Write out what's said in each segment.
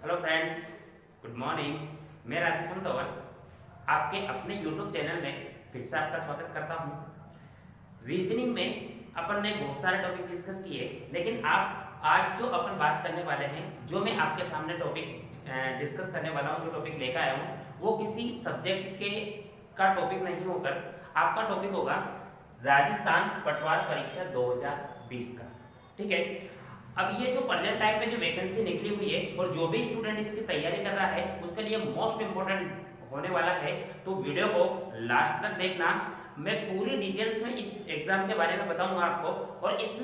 Hello friends, good morning. मैं राकेश तंवर आपके अपने यूट्यूब चैनल में फिर से आपका स्वागत करता हूँ। रीजनिंग में अपन ने बहुत सारे टॉपिक डिस्कस किए, लेकिन आप आज जो अपन बात करने वाले हैं, जो मैं आपके सामने टॉपिक डिस्कस करने वाला हूँ, जो टॉपिक लेकर आया हूँ, वो किसी सब्जेक्ट के का टॉपिक नहीं होकर आपका टॉपिक होगा राजस्थान पटवार परीक्षा 2020 का। ठीक है। अब ये जो प्रेजेंट टाइम पे जो वैकेंसी निकली हुई है और जो भी स्टूडेंट इसकी तैयारी कर रहा है उसके लिए मोस्ट इंपोर्टेंट होने वाला है, तो वीडियो को लास्ट तक देखना। मैं पूरी डिटेल्स में इस एग्जाम के बारे में बताऊंगा आपको, और इस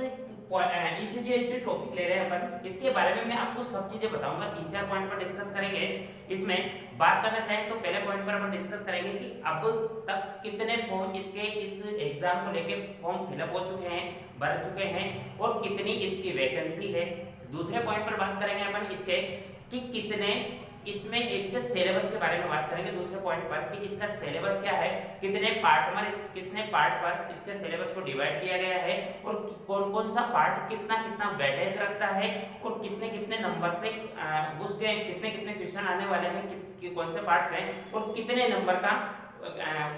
जो टॉपिक ले रहे हैं अपन, इसके बारे में मैं आपको सब चीजें बताऊंगा। 3-4 पॉइंट पर डिस्कस करेंगे। इसमें बात करना चाहें तो पहले पॉइंट पर अपन डिस्कस करेंगे कि अब तक कितने फॉर्म इसके इस एग्जाम को लेके फॉर्म फिलअप हो चुके हैं, भर चुके हैं, और कितनी इसकी वैकेंसी है। दूसरे पॉइंट पर बात करेंगे अपन इसके कि कितने इसमें इसके सिलेबस के बारे में बात करेंगे। दूसरे पॉइंट पर कि इसका सिलेबस क्या है, कितने पार्ट पर इसके सिलेबस को डिवाइड किया गया है, और कौन कौन सा पार्ट कितना कितना वेटेज रखता है, और कितने कितने नंबर से उसके कितने कितने क्वेश्चन आने वाले हैं, कौन से पार्ट्स हैं, और कितने नंबर का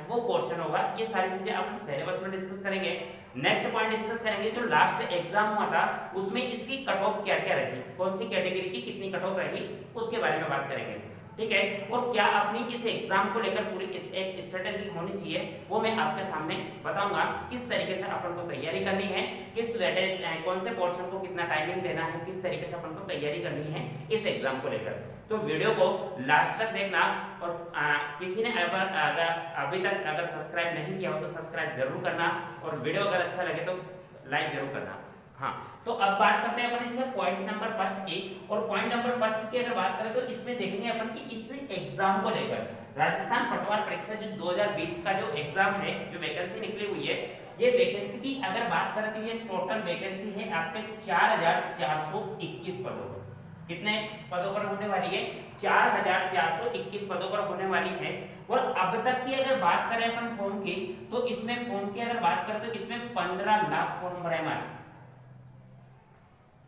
वो पोर्शन होगा। ये सारी चीजें अपन सिलेबस में डिस्कस करेंगे। नेक्स्ट पॉइंट डिस्कस करेंगे, जो लास्ट एग्जाम हुआ था उसमें इसकी कट ऑफ क्या क्या रही, कौन सी कैटेगरी की कितनी कट ऑफ रही, उसके बारे में बात करेंगे। ठीक है। और क्या अपनी इस एग्जाम को लेकर पूरी एक स्ट्रेटेजी होनी चाहिए, वो मैं आपके सामने बताऊंगा। किस तरीके से अपन को तैयारी करनी है, किस वेटेज कौन से पोर्शन को कितना टाइमिंग देना है, किस तरीके से अपन को तैयारी करनी है इस एग्जाम को लेकर। तो वीडियो को लास्ट तक देखना, और किसी ने अभी तक अगर सब्सक्राइब नहीं किया हो तो सब्सक्राइब जरूर करना, और वीडियो अगर अच्छा लगे तो लाइक जरूर करना। हाँ, तो अब बात करते हैं अपन इसमें पॉइंट नंबर फर्स्ट की। और पॉइंट नंबर फर्स्ट की अगर बात करें तो इसमें देखेंगे अपन कि इस एग्जाम को लेकर राजस्थान पटवार परीक्षा जो 2020 का जो एग्जाम है, जो वैकेंसी निकली हुई है, ये वैकेंसी की अगर बात करें तो ये टोटल वैकेंसी है आपके 4421 पदों पर। कितने पदों पर होने वाली है? 4421 पदों पर होने वाली है। और अब तक की अगर बात करें अपन फॉर्म की, तो इसमें फॉर्म की अगर बात करें तो इसमें 15 लाख फॉर्म भरे में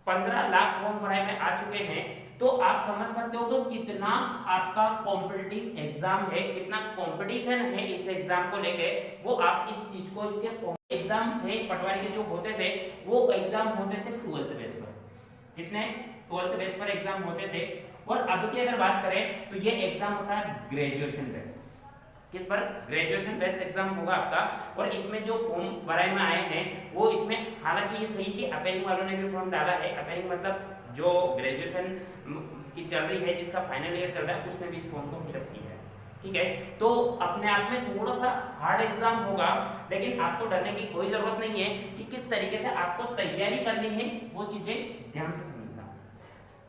15 लाख फॉर्म भराई में आ चुके हैं। तो आप समझ सकते हो तो कितना आपका कॉम्पिटिटिव एग्जाम है, कितना कंपटीशन है इस एग्जाम को लेके। वो आप इस चीज को, इसके एग्जाम थे पटवारी के जो होते थे, वो एग्जाम होते थे 12th बेस पर। कितने? 12th बेस पर एग्जाम होते थे। और अब की अगर बात करें तो ये एग्जाम होता है ग्रेजुएशन बेस। किस पर? ग्रेजुएशन बेस एग्जाम होगा आपका। और इसमें जो फॉर्म भराई में आए हैं वो इसमें, हालांकि ये सही कि अपेयरिंग वालों ने भी फॉर्म डाला है। अपेयरिंग मतलब जो ग्रेजुएशन की चल रही है, जिसका फाइनल ईयर चल रहा है, उसने भी इस फॉर्म को फिलअप किया है। ठीक है। तो अपने आप में थोड़ा सा हार्ड एग्जाम होगा, लेकिन आपको डरने की कोई जरूरत नहीं है कि किस तरीके से आपको तैयारी करनी है, वो चीजें ध्यान से समझना।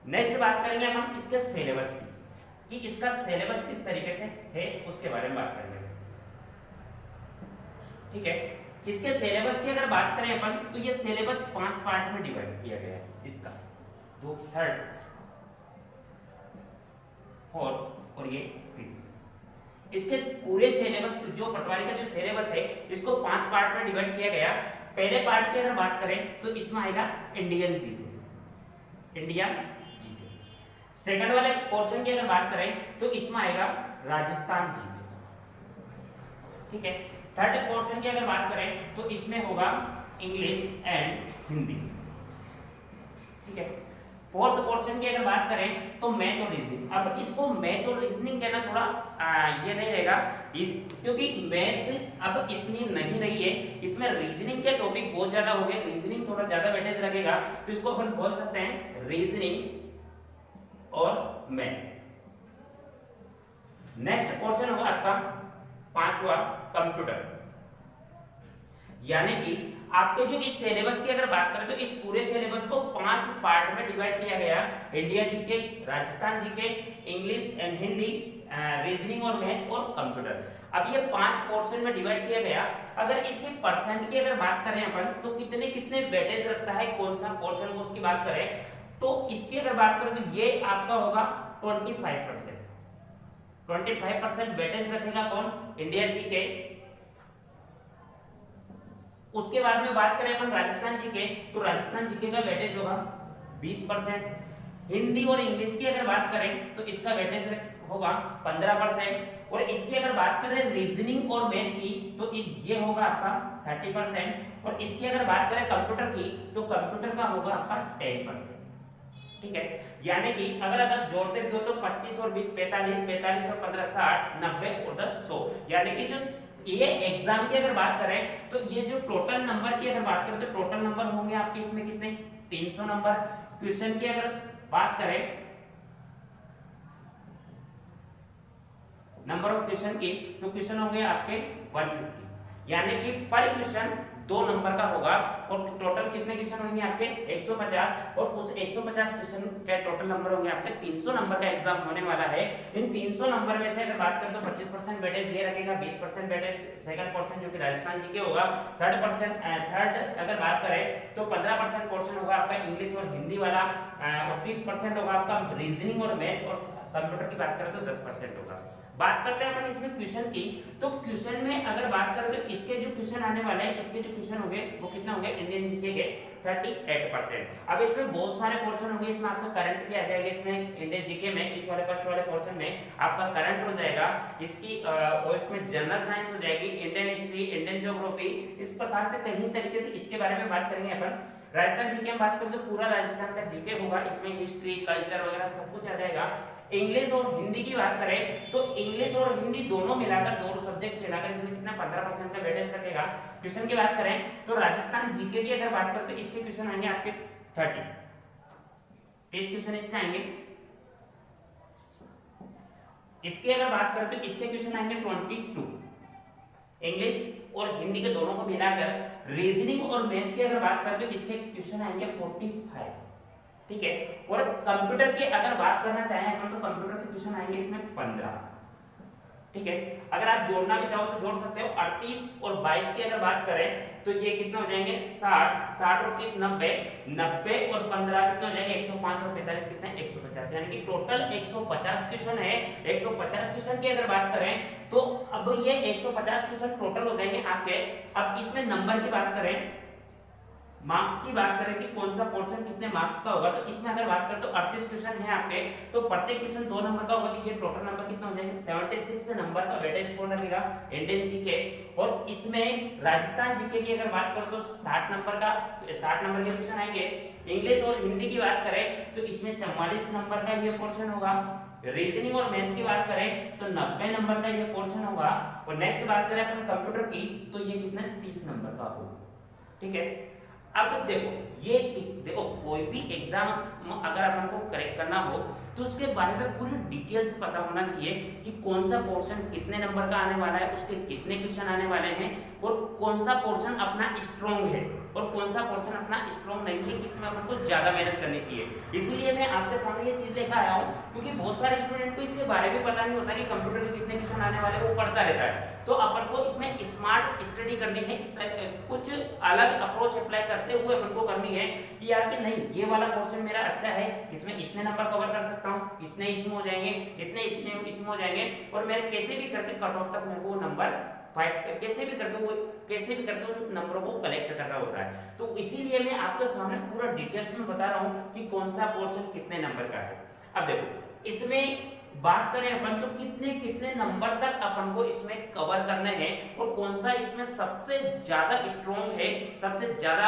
नेक्स्ट बात करेंगे हम इसके सिलेबस की, कि इसका सिलेबस किस तरीके से है, उसके बारे में बात करेंगे। ठीक है। इसके सिलेबस की अगर बात करें अपन, तो ये सिलेबस 5 पार्ट में डिवाइड किया गया है। इसका दो, थर्ड, फोर्थ और ये फिफ्थ। इसके पूरे सिलेबस, जो पटवारी का जो सिलेबस है, इसको 5 पार्ट में डिवाइड किया गया। पहले पार्ट की अगर बात करें तो इसमें आएगा Indian GK, India GK. Second वाले पोर्शन की अगर बात करें तो इसमें आएगा राजस्थान जीके। ठीक है। थर्ड पोर्शन की अगर बात करें तो इसमें होगा इंग्लिश एंड हिंदी। ठीक है। फोर्थ पोर्शन की अगर बात करें तो मैथ और रीजनिंग। अब इसको मैथ और रीजनिंग कहना थोड़ा ये नहीं रहेगा, क्योंकि मैथ अब इतनी नहीं रही है, इसमें रीजनिंग के टॉपिक बहुत ज्यादा हो गए, रीजनिंग थोड़ा ज्यादा वेटेज लगेगा, तो इसको अपन बोल सकते हैं रीजनिंग और मैथ। नेक्स्ट पोर्शन होगा आपका 5वां कंप्यूटर। यानी कि आपके जो इस सिलेबस की अगर बात करें तो इस पूरे सिलेबस को 5 पार्ट में डिवाइड किया गया। India GK, Rajasthan GK, English and Hindi, reasoning और मैथ और कंप्यूटर। अब ये 5 पोर्शन में डिवाइड किया गया। अगर इसकी परसेंट की अगर बात करें अपन, तो कितने कितने वेटेज रखता है कौन सा पोर्शन, उसकी बात करें तो इसकी अगर बात करें तो ये आपका होगा 25%। 25% वेटेज रखेगा कौन? India GK. उसके बाद में बात करें अपन राजस्थान जीके, तो राजस्थान जीके का वेटेज होगा 20%। हिंदी और इंग्लिश की अगर बात करें तो इसका वेटेज होगा 15%, और इसकी अगर बात करें रीजनिंग और मैथ की तो ये होगा आपका 30%, और इसकी अगर बात करें कंप्यूटर की तो कंप्यूटर का होगा आपका 10%। ठीक है, यानी कि अगर जोड़ते भी हो तो 25 और 20 45, 45 और 15 60, 90 और 10 100, यानी कि जो ये एग्जाम की अगर बात करें तो ये जो टोटल नंबर की अगर बात करें तो टोटल नंबर होंगे आपके इसमें कितने 300 नंबर। क्वेश्चन की अगर बात करें नंबर ऑफ क्वेश्चन की तो क्वेश्चन होंगे आपके 150, यानी कि पर क्वेश्चन 2 नंबर का होगा, और टोटल कितने क्वेश्चन होंगे आपके 150, और उस 150 क्वेश्चन के टोटल नंबर होंगे आपके 300 नंबर का एग्जाम होने वाला है। इन 300 नंबर में से अगर बात करें तो 25% वेटेज ये रखेगा, 20% वेटेज सेकंड पोर्शन जो कि राजस्थान जी के होगा, थर्ड अगर बात करें तो 15% पोर्शन होगा आपका इंग्लिश और हिंदी वाला, और 30% होगा आपका रीजनिंग और मैथ, और कंप्यूटर की बात करें तो 10% होगा। बात करते हैं अपन इसमें क्वेश्चन की, तो क्वेश्चन में अगर बात करें तो इसके जो क्वेश्चन आने वाले हैं, इसके जो क्वेश्चन होंगे वो कितना होंगे इंडियन जीके के 38%। अब इसमें बहुत सारे पोर्शन होंगे, इसमें आपका करंट भी आ जाएगा, इसमें इंडियन जीके में इस वाले फर्स्ट वाले पोर्शन में आपका करंट हो जाएगा इसकी, और इसमें जनरल साइंस हो जाएगी, इंडियन हिस्ट्री, इंडियन ज्योग्राफी, इस प्रकार से कई तरीके से इसके बारे में बात करेंगे अपन। राजस्थान जीके में बात करें तो पूरा राजस्थान का जीके होगा, इसमें हिस्ट्री कल्चर वगैरह सब कुछ आ जाएगा। इंग्लिश और हिंदी की बात करें तो इंग्लिश और हिंदी दोनों मिलाकर, दोनों सब्जेक्ट मिलाकर इसमें कितना 15% का वेटेज रखेगा। क्वेश्चन की बात करें तो राजस्थान जीके की अगर बात करें तो इसके क्वेश्चन आएंगे आपके 30 क्वेश्चन इसके आएंगे। इसकी अगर बात करें तो इसके क्वेश्चन आएंगे 22, इंग्लिश और हिंदी के दोनों को मिलाकर। रीजनिंग और मैथ की अगर बात करें तो इसके क्वेश्चन आएंगे 45, ठीक है। और कंप्यूटर की अगर बात करना चाहें अपन तो कंप्यूटर के क्वेश्चन आएंगे इसमें 15, ठीक है। अगर आप जोड़ना भी चाहो तो जोड़ सकते हो। 38 और 22 की अगर बात करें तो ये कितने हो जाएंगे 60 और 30 90 और 15 कितने हो जाएंगे 105 और 45 कितने 150, यानी कि टोटल 150 क्वेश्चन है। 150 क्वेश्चन की अगर बात करें तो अब ये 150 क्वेश्चन टोटल हो जाएंगे आपके। अब इसमें नंबर की बात करें, मार्क्स की बात करें कि कौन सा पोर्शन कितने मार्क्स का होगा, तो इसमें अगर बात करें तो 38 क्वेश्चन है आपके, तो प्रत्येक क्वेश्चन 2 नंबर का होगा, तो ये टोटल नंबर कितना हो जाएंगे 76 नंबर का वेटेज कौन रखेगा इंडियन जीके। और इसमें राजस्थान जीके की अगर बात करें तो 60 नंबर के क्वेश्चन आएंगे। इंग्लिश और हिंदी की बात करें तो इसमें 44 नंबर का ये पोर्शन होगा। रीजनिंग और मैथ की बात करें तो 90 नंबर का ये पोर्शन होगा। और नेक्स्ट बात करें अपन कंप्यूटर की तो ये कितना 30 नंबर का होगा, ठीक है। अब देखो कोई भी एग्जाम अगर अपन को करेक्ट करना हो तो उसके बारे में पूरी डिटेल से पता होना चाहिए कि कौन सा पोर्शन कितने नंबर का आने वाला है, उसके कितने क्वेश्चन आने वाले हैं, और कौन सा पोर्शन अपना स्ट्रॉन्ग है और कौन सा पोर्शन अपना स्ट्रॉन्ग नहीं है, किसमें अपन को ज्यादा मेहनत करनी चाहिए। इसीलिए मैं आपके सामने ये चीज लेकर आया हूँ, क्योंकि बहुत सारे स्टूडेंट को इसके बारे में पता नहीं होता कि कंप्यूटर के कितने क्वेश्चन आने वाले, वो पढ़ता रहता है। तो अपन को इसमें स्मार्ट स्टडी करनी है, कुछ अलग अप्रोच अप्लाई करते हुए अपन को करनी है कि यार कि नहीं ये वाला पोर्शन मेरा अच्छा है, इसमें इतने नंबर कवर कर सकता हूँ, इतने इसमें हो जाएंगे, इतने इसमें हो जाएंगे, और मैं कैसे भी करके कट ऑफ तक मेरे को नंबर कैसे भी करके उन नंबरों को कलेक्ट करना होता है। तो इसीलिए मैं आपके सामने पूरा डिटेल्स में बता रहा हूँ कि कौन सा पोर्शन कितने नंबर का है। अब देखो इसमें बात करें अपन तो कितने नंबर तक अपन को इसमें कवर करने हैं और कौन सा इसमें सबसे ज्यादा स्ट्रॉन्ग है, सबसे ज्यादा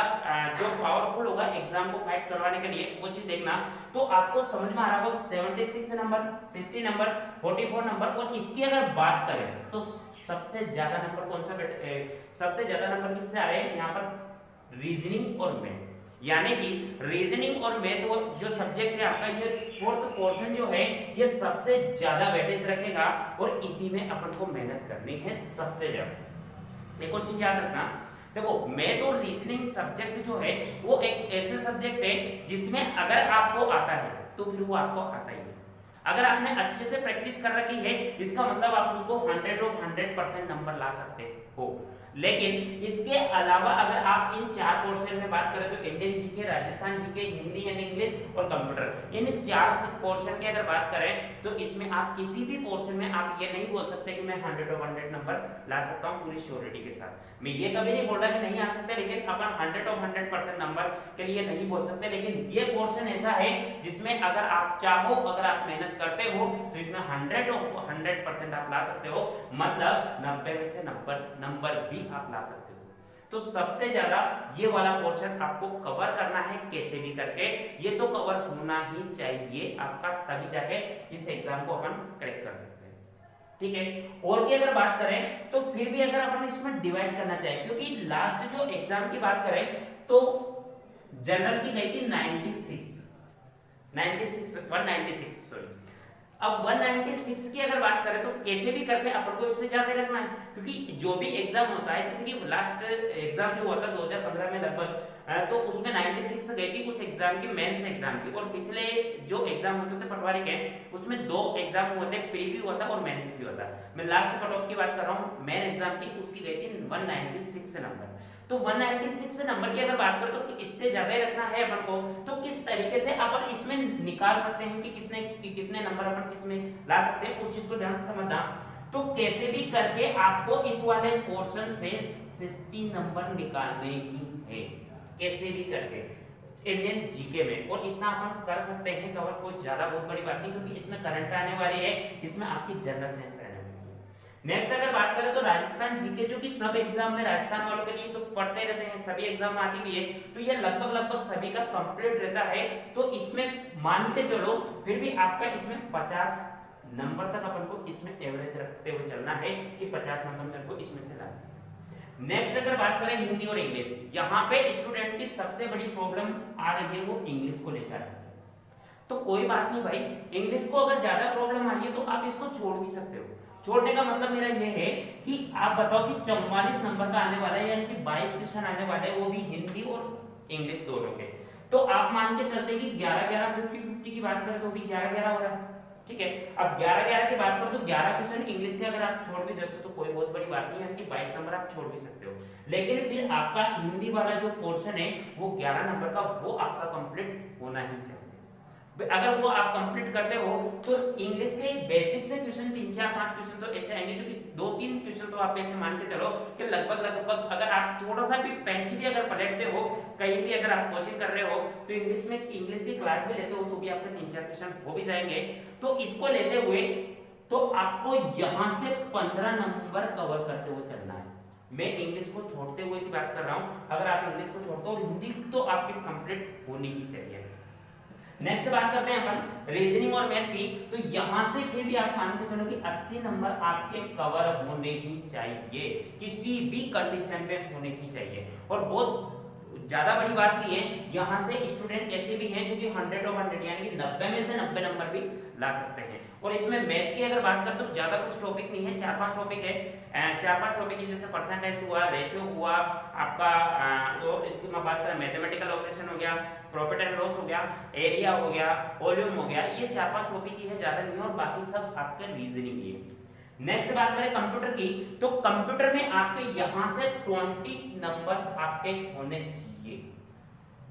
जो पावरफुल होगा एग्जाम को फाइट करवाने के लिए, वो चीज देखना। तो आपको समझ में आ रहा होगा 76 नंबर, 60 नंबर, 44 नंबर। और इसकी अगर बात करें तो सबसे ज्यादा नंबर कौन सा सबसे ज्यादा नंबर किससे आ रहे हैं यहाँ पर रीजनिंग और मैथ, यानी कि रीजनिंग और मैथ जो सब्जेक्ट है आपका, ये फोर्थ पोर्शन जो है ये सबसे ज्यादा वेटेज रखेगा और इसी में अपन को मेहनत करनी है सबसे ज्यादा। एक और चीज याद रखना, देखो मैथ और रीजनिंग सब्जेक्ट जो है वो एक ऐसे सब्जेक्ट है जिसमें अगर आपको आता है तो फिर वो आपको आता ही है। अगर आपने अच्छे से प्रैक्टिस कर रखी है इसका मतलब आप उसको 100 of 100% नंबर ला सकते हो। लेकिन इसके अलावा अगर आप इन 4 पोर्शन में बात करें तो Indian GK, Rajasthan GK, Hindi and English और कंप्यूटर, इन 4 पोर्शन की अगर बात करें तो इसमें आप किसी भी पोर्शन में आप ये नहीं बोल सकते कि मैं 100 ऑफ 100 नंबर ला सकता हूँ पूरी श्योरिटी के साथ। मैं ये कभी नहीं बोल रहा कि नहीं आ सकते, लेकिन अपन 100 ऑफ 100% नंबर के लिए नहीं बोल सकते। लेकिन ये पोर्शन ऐसा है जिसमें अगर आप चाहो, अगर आप मेहनत करते हो तो इसमें 100 ऑफ 100% आप ला सकते हो, मतलब 90 में से 90 नंबर भी आप ला सकते हो। तो सबसे ज्यादा ये वाला पोर्शन आपको कवर करना है कैसे भी करके, ये तो कवर होना ही चाहिए आपका, तभी जाके इस एग्जाम को अपन क्रैक कर सकते हैं, ठीक है। और की अगर बात करें तो फिर भी अगर अपन इसमें डिवाइड करना चाहिए, क्योंकि लास्ट जो एग्जाम की बात करें तो जनरल की गई थी 196 सॉरी। अब 196 की अगर बात करें तो कैसे भी करके अपन को इससे ज्यादा रखना है, क्योंकि जो भी एग्जाम होता है, जैसे कि लास्ट एग्जाम जो हुआ था 2015 में लगभग, तो उसमें 96 गई थी उस एग्जाम की, मेंस एग्जाम की। और पिछले जो एग्जाम होते थे पटवारी के, उसमें 2 एग्जाम हुए थे, प्री भी हुआ था और मेंस भी हुआ था। मैं लास्ट कट ऑफ की बात कर रहा हूँ, मेन एग्जाम की, उसकी गई थी 196 नंबर। तो 196 नंबर की अगर बात करें तो इससे ज्यादा रखना है अपन को, तो किस तरीके से अपन इसमें निकाल सकते हैं कि कितने नंबर अपन किसमें ला सकते हैं, उस चीज को ध्यान से समझना। तो कैसे भी करके आपको इस वाले पोर्शन से 60 नंबर निकालने की है, कैसे भी करके इंडियन जीके में। और इतना अपन कर सकते हैं कवर, कोई ज्यादा बहुत बड़ी बात नहीं, क्योंकि इसमें करंट आने वाली है, इसमें आपकी जनरल साइंस रहने वाली है। नेक्स्ट अगर बात करें तो राजस्थान जीके, जो कि सब एग्जाम में राजस्थान वालों के लिए तो पढ़ते रहते हैं, सभी एग्जाम में आती भी है, तो ये लगभग सभी का कंप्लीट रहता है। तो इसमें मान के चलो फिर भी आपका इसमें 50 नंबर तक अपन को इसमें एवरेज रखते हुए चलना है कि 50 नंबर मेरे को इसमें से लाना है। नेक्स्ट अगर बात करें हिंदी और इंग्लिश, यहाँ पे स्टूडेंट की सबसे बड़ी प्रॉब्लम आ रही है वो इंग्लिश को लेकर है। तो कोई बात नहीं भाई, इंग्लिश को अगर ज्यादा प्रॉब्लम आ रही है तो आप इसको छोड़ भी सकते हो। छोड़ने का मतलब मेरा ये है कि आप बताओ कि 44 नंबर का आने वाला है, यानी कि 22 क्वेश्चन आने वाले हैं, वो भी हिंदी और इंग्लिश दोनों के। तो आप मान के चलते कि 11-11 50-50 की बात करें तो भी 11-11 हो रहा है, ठीक है। अब 11-11 की बात करें तो 11 क्वेश्चन इंग्लिश के अगर आप छोड़ भी देते हो तो कोई बहुत बड़ी बात नहीं है, यानी कि 22 नंबर आप छोड़ भी सकते हो। लेकिन फिर आपका हिंदी वाला जो पोर्शन है वो 11 नंबर का, वो आपका कंप्लीट होना ही चाहिए। अगर वो आप कंप्लीट करते हो तो इंग्लिश के बेसिक से क्वेश्चन 3-4-5 क्वेश्चन तो ऐसे आएंगे, जो कि 2-3 क्वेश्चन तो आप ऐसे मान के चलो कि लगभग अगर आप थोड़ा सा भी पैसे भी अगर पलटते हो, कहीं भी अगर आप कोचिंग कर रहे हो तो इंग्लिश की क्लास भी लेते हो तो भी आपके 3-4 क्वेश्चन हो भी जाएंगे। तो इसको लेते हुए तो आपको यहाँ से 15 नंबर कवर करते हुए चलना है। मैं इंग्लिश को छोड़ते हुए की बात कर रहा हूँ, अगर आप इंग्लिश को छोड़ते हो हिंदी तो आपकी कंप्लीट होनी ही चाहिए। नेक्स्ट बात करते हैं अपन रीजनिंग और मैथ की, तो यहां से फिर भी आप मान के चलो कि 80 नंबर आपके कवर होने ही चाहिए, किसी भी कंडीशन में होने ही चाहिए। और बहुत ज्यादा बड़ी बात नहीं है, यहां से स्टूडेंट ऐसे भी हैं जो कि 100 ऑफ 100 यानी कि 90 में से 90 नंबर भी ला सकते हैं। और इसमें मैथ की अगर बात करें तो ज्यादा कुछ टॉपिक नहीं है, 4-5 टॉपिक है, 4-5 टॉपिक है, जैसे परसेंटेज हुआ, रेशियो हुआ आपका, तो इसकी मैं बात करें मैथमेटिकल ऑपरेशन हो गया, प्रॉफिट एंड लॉस हो गया, एरिया हो गया, वॉल्यूम हो गया, ये 4-5 टॉपिक ही है, ज्यादा नहीं है, और बाकी सब आपके रीजनिंग ही है। नेक्स्ट बात करें कंप्यूटर की, तो कंप्यूटर में आपके यहां से 20 नंबर्स आपके होने चाहिए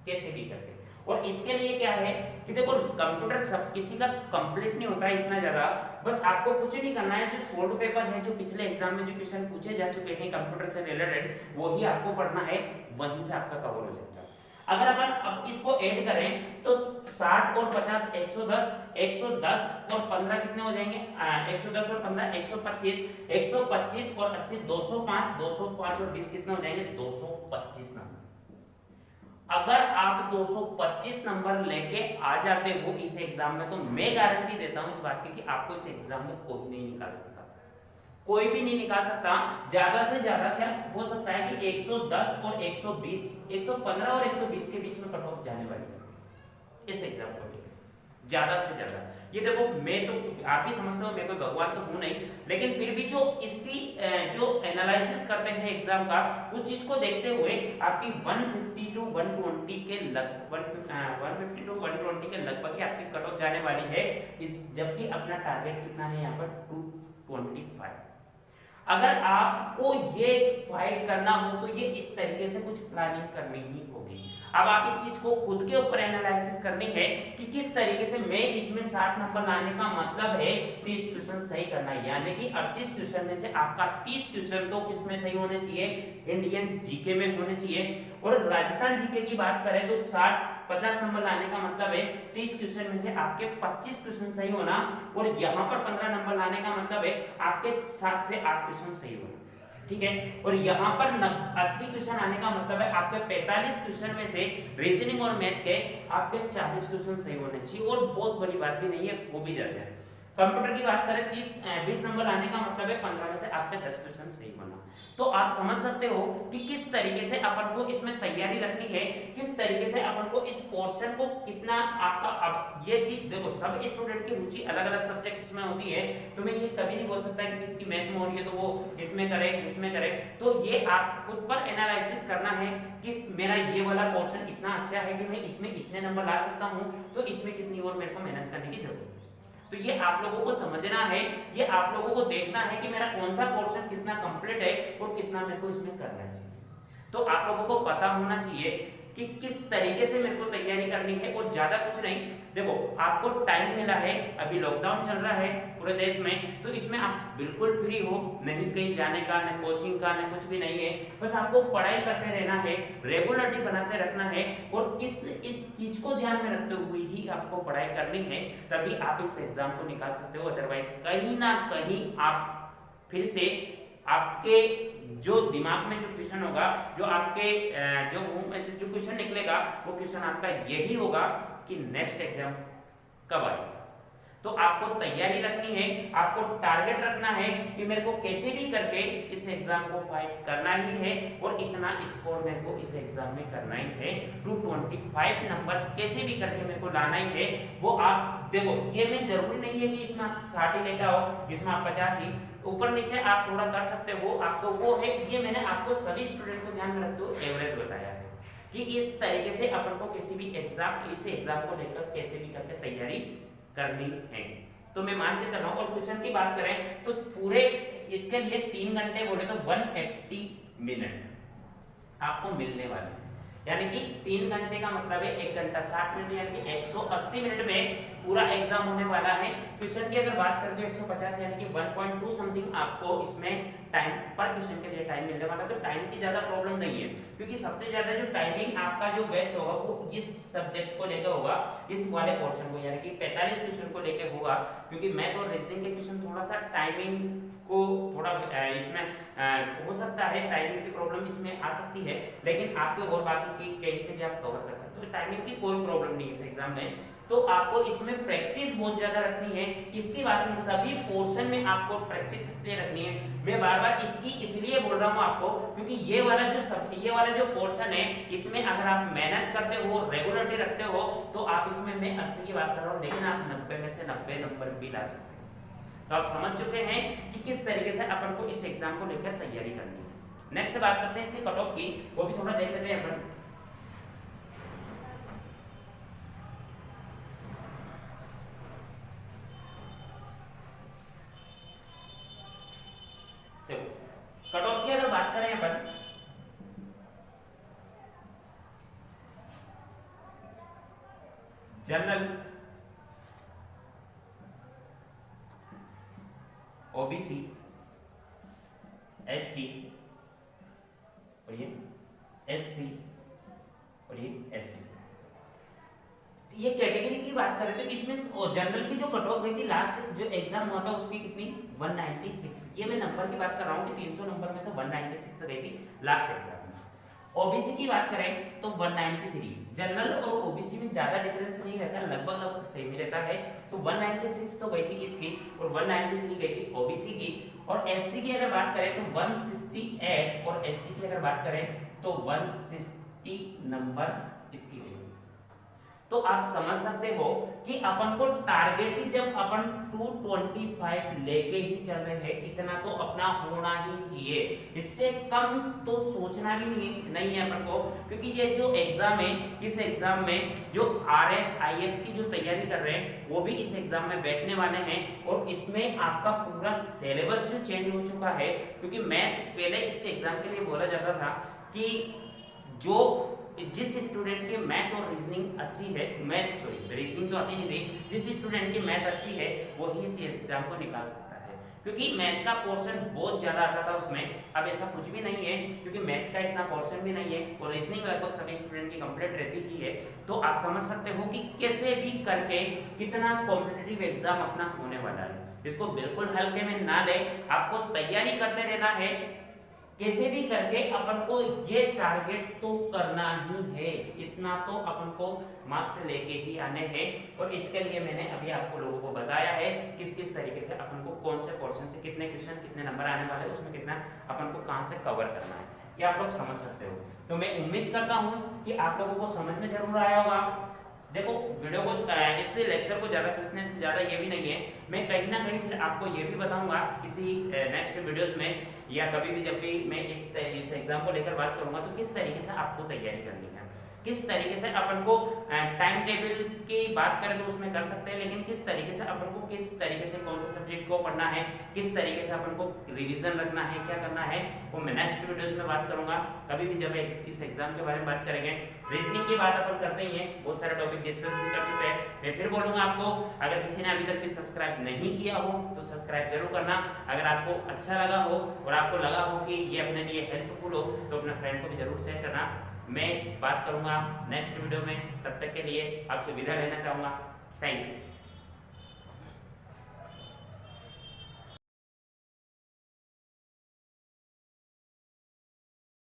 कैसे भी करके। और इसके लिए क्या है कि देखो कंप्यूटर सब किसी का कंप्लीट नहीं होता है इतना ज्यादा, बस आपको कुछ नहीं करना है, जो सोल्व पेपर है, जो पिछले एग्जाम में जो क्वेश्चन पूछे जा चुके हैं कंप्यूटर से रिलेटेड, वही आपको पढ़ना है, वहीं से आपका कवर हो जाएगा। अगर अपन अब इसको ऐड करें तो 60 और 50 110, 110 और 15 कितने हो जाएंगे, 110 और 15 125, 125 और 80 205, 205 और 20 कितने हो जाएंगे 225 नंबर। अगर आप 225 नंबर लेके आ जाते हो इस एग्जाम में, तो मैं गारंटी देता हूं इस बात की कि आपको इस एग्जाम में कोई नहीं निकाल सकता, कोई भी नहीं निकाल सकता। ज्यादा से ज्यादा क्या हो सकता है कि 110 और 120, 115 और 120 के बीच में कट ऑफ जाने वाली है इस एग्जाम को लेकर, ज्यादा से ज्यादा। ये देखो मैं तो आप भी समझते हो मैं कोई भगवान तो हूं नहीं, लेकिन फिर भी जो इसकी जो एनालिसिस करते हैं एग्जाम का, उस चीज को देखते हुए आपकी 150 टू 120 के लगभग 150 टू 120 के लगभग ही आपकी कट ऑफ जाने वाली है, इस जबकि अपना टारगेट कितना है यहाँ पर 225। अगर आपको ये फाइट करना हो तो ये इस तरीके से कुछ प्लानिंग करनी ही होगी। अब आप इस चीज को खुद के ऊपर एनालिसिस करनी है कि किस तरीके से मैं इसमें 60 नंबर लाने का मतलब है 30 क्वेश्चन सही करना है, यानी कि 38 क्वेश्चन में से आपका 30 क्वेश्चन तो किसमें सही होने चाहिए, इंडियन जीके में होने चाहिए। और राजस्थान जीके की बात करें तो 50 नंबर लाने का मतलब है 30 क्वेश्चन में से आपके 25 क्वेश्चन सही होना, और यहाँ पर 15 नंबर लाने का मतलब है आपके 7 से 8 क्वेश्चन सही होना, ठीक है। और यहाँ पर 80 क्वेश्चन आने का मतलब है आपके 45 क्वेश्चन में से रीजनिंग और मैथ के आपके 40 क्वेश्चन सही होने चाहिए, और बहुत बड़ी बात भी नहीं है, वो भी जाते हैं। कंप्यूटर की बात करें 20 नंबर आने का मतलब है 15 में से आपके 10 क्वेश्चन सही होना। तो आप समझ सकते हो कि किस तरीके से अपन को इसमें तैयारी रखनी है, किस तरीके से अपन को इस पोर्शन को कितना आपका। अब ये चीज देखो, सब स्टूडेंट की रुचि अलग अलग सब्जेक्ट में होती है, तो मैं ये कभी नहीं बोल सकता कि किसी की मैथ में हो रही है तो वो इसमें करे उसमें करे। तो ये आप खुद पर एनालिसिस करना है कि मेरा ये वाला पोर्शन इतना अच्छा है कि मैं इसमें इतने नंबर ला सकता हूँ, तो इसमें कितनी और मेरे को मेहनत करने की जरूरत है। तो ये आप लोगों को समझना है, ये आप लोगों को देखना है कि मेरा कौन सा पोर्शन कितना कंप्लीट है और कितना मेरे को इसमें करना चाहिए। तो आप लोगों को पता होना चाहिए कि किस तरीके से मेरे को तैयारी करनी है, और ज्यादा कुछ नहीं। देखो आपको टाइम मिला है, अभी लॉकडाउन चल रहा है पूरे देश में, तो इसमें आप बिल्कुल फ्री हो, नहीं कहीं जाने का, न कोचिंग का, न कुछ भी नहीं है। बस आपको पढ़ाई करते रहना है, रेगुलरिटी बनाते रखना है, और इस चीज को ध्यान में रखते हुए ही आपको पढ़ाई करनी है, तभी आप इस एग्जाम को निकाल सकते हो। अदरवाइज कहीं ना कहीं आप फिर से आपके जो दिमाग में जो क्वेश्चन होगा, जो आपके जो क्वेश्चन निकलेगा, वो क्वेश्चन आपका यही होगा कि नेक्स्ट एग्जाम कब आएगा। तो आपको तैयारी रखनी है, आपको टारगेट रखना है कि मेरे को कैसे भी करके इस एग्जाम को फाइट करना ही है, और इतना स्कोर मेरे को इस एग्जाम में करना ही है। 225 नंबर्स कैसे भी करके मेरे को लाना ही है। वो आप देखो, ये में जरूरी नहीं है कि इसमें आप 60 ही लेकर आओ, इसमें आप 50 ही, ऊपर नीचे आप थोड़ा कर सकते हो। आपको वो है, ये मैंने आपको सभी स्टूडेंट को ध्यान में रखते हुए एवरेज बताया है कि इस तरीके से अपन को किसी भी एग्जाम, इस एग्जाम को लेकर कैसे भी करके तैयारी करनी है। तो मैं मान के चल रहा हूं। और क्वेश्चन की बात करें तो पूरे इसके लिए 3 घंटे बोले तो 180 मिनट आपको मिलने वाले हैं, यानी कि 3 घंटे का मतलब है 1 घंटा 60 मिनट, यानी कि 180 मिनट में पूरा एग्जाम होने वाला है। क्वेश्चन की अगर बात करें तो 150 यानी कि 1.2 समथिंग आपको इसमें टाइम पर क्वेश्चन के लिए टाइम मिलने वाला। तो टाइम की ज्यादा प्रॉब्लम नहीं है, क्योंकि सबसे ज्यादा जो टाइमिंग आपका जो बेस्ट होगा वो इस सब्जेक्ट को लेकर होगा, इस वाले पोर्शन को, यानी कि 45 क्वेश्चन को लेकर होगा। क्योंकि मैथ और रीजनिंग के क्वेश्चन थोड़ा सा टाइमिंग को थोड़ा इसमें हो सकता है, टाइमिंग की प्रॉब्लम इसमें आ सकती है, लेकिन आपके और बाकी की कहीं से भी आप कवर कर सकते हो। टाइमिंग की कोई प्रॉब्लम नहीं है इस एग्जाम में। तो आपको इसमें प्रैक्टिस बहुत ज्यादा रखनी है, इसकी बात नहीं, सभी पोर्शन में आपको प्रैक्टिस इसलिए रखनी है। मैं बार बार इसकी इसलिए बोल रहा हूँ आपको, क्योंकि ये वाला जो पोर्शन है, इसमें अगर आप मेहनत करते हो, रेगुलरिटी रखते हो, तो आप इसमें, मैं 80 की बात कर रहा हूँ, लेकिन आप 90 में से 90 नंबर भी ला सकते हो। तो आप समझ चुके हैं कि किस तरीके से अपन को इस एग्जाम को लेकर तैयारी करनी है। नेक्स्ट बात करते हैं इसके कट ऑफ की, वो भी थोड़ा देख लेते हैं अपन। कट ऑफ की अगर बात करें अपन, जनरल, ओबीसी, एसटी, और ये एससी, और ये एसटी, ये कैटेगरी की बात करें तो इसमें जनरल की जो कट ऑफ गई थी लास्ट जो एग्जाम हुआ था उसकी कितनी 196। ये मैं नंबर की बात कर रहा हूँ कि 300 नंबर में से 196 गई थी लास्ट एग्जाम में। ओबीसी की बात करें तो 193। जनरल और ओबीसी में ज्यादा डिफरेंस नहीं रहता, लगभग सेम ही रहता है। तो 196 तो गई थी इसकी, और 193 गई थी ओबीसी की। और एससी की अगर बात करें तो 168, और एसटी की अगर बात करें तो 160 नंबर इसकी गई। तो आप समझ सकते हो कि अपन को टारगेट ही जब अपन 225 लेके ही चल रहे हैं, इतना तो अपना होना ही चाहिए। इससे कम तो सोचना भी नहीं है अपन को, क्योंकि ये जो एग्जाम है, इस एग्जाम में जो RS IS की जो तैयारी कर रहे हैं वो भी इस एग्जाम में बैठने वाले हैं, और इसमें आपका पूरा सिलेबस जो चेंज हो चुका है। क्योंकि मैथ पहले इस एग्जाम के लिए बोला जाता था कि जो जिस स्टूडेंट की मैथ और रीजनिंग अच्छी है, रीजनिंग तो आती नहीं थी, जिस स्टूडेंट की मैथ अच्छी है वो ही इस एग्जाम को निकाल सकता है, क्योंकि मैथ का पोर्शन बहुत ज्यादा आता था उसमें। अब ऐसा कुछ भी नहीं है, क्योंकि मैथ का इतना पोर्शन भी नहीं है, और रीजनिंग लगभग सभी स्टूडेंट की कंप्लीट रहती ही है। तो आप समझ सकते हो कि कैसे भी करके कितना कॉम्पिटिटिव एग्जाम अपना होने वाला है। इसको बिल्कुल हल्के में ना ले, आपको तैयारी करते रहना है, कैसे भी करके अपन को ये टारगेट तो करना ही है, इतना तो अपन को मार्क्स लेके ही आने हैं। और इसके लिए मैंने अभी आपको लोगों को बताया है किस किस तरीके से अपन को कौन से पोर्शन से कितने क्वेश्चन कितने नंबर आने वाले हैं, उसमें कितना अपन को कहां से कवर करना है, ये आप लोग समझ सकते हो। तो मैं उम्मीद करता हूं कि आप लोगों को समझ में जरूर आया होगा। देखो वीडियो को इससे लेक्चर को ज़्यादा खींचने से ज़्यादा ये भी नहीं है, मैं कहीं ना कहीं फिर आपको ये भी बताऊंगा किसी नेक्स्ट वीडियोस में, या कभी भी जब भी मैं इस एग्जाम को लेकर बात करूंगा तो किस तरीके से आपको तैयारी करनी है, किस तरीके से अपन को टाइम टेबल की बात करें तो उसमें कर सकते हैं, लेकिन किस तरीके से अपन को किस तरीके से कौन से सब्जेक्ट को पढ़ना है, किस तरीके से अपन को रिवीजन रखना है, क्या करना है, वो मैं नेक्स्ट वीडियोस में बात करूंगा। कभी भी जब इस एग्जाम के बारे में बात करेंगे, रीजनिंग की बात अपन करते ही हैं, बहुत सारे टॉपिक डिस्कस भी कर चुके हैं। मैं फिर बोलूंगा आपको, अगर किसी ने अभी तक भी सब्सक्राइब नहीं किया हो तो सब्सक्राइब जरूर करना। अगर आपको अच्छा लगा हो और आपको लगा हो कि ये अपने लिए हेल्पफुल हो तो अपने फ्रेंड को भी जरूर शेयर करना। मैं बात करूंगा नेक्स्ट वीडियो में, तब तक के लिए आपसे विदा लेना चाहूंगा। Thank you.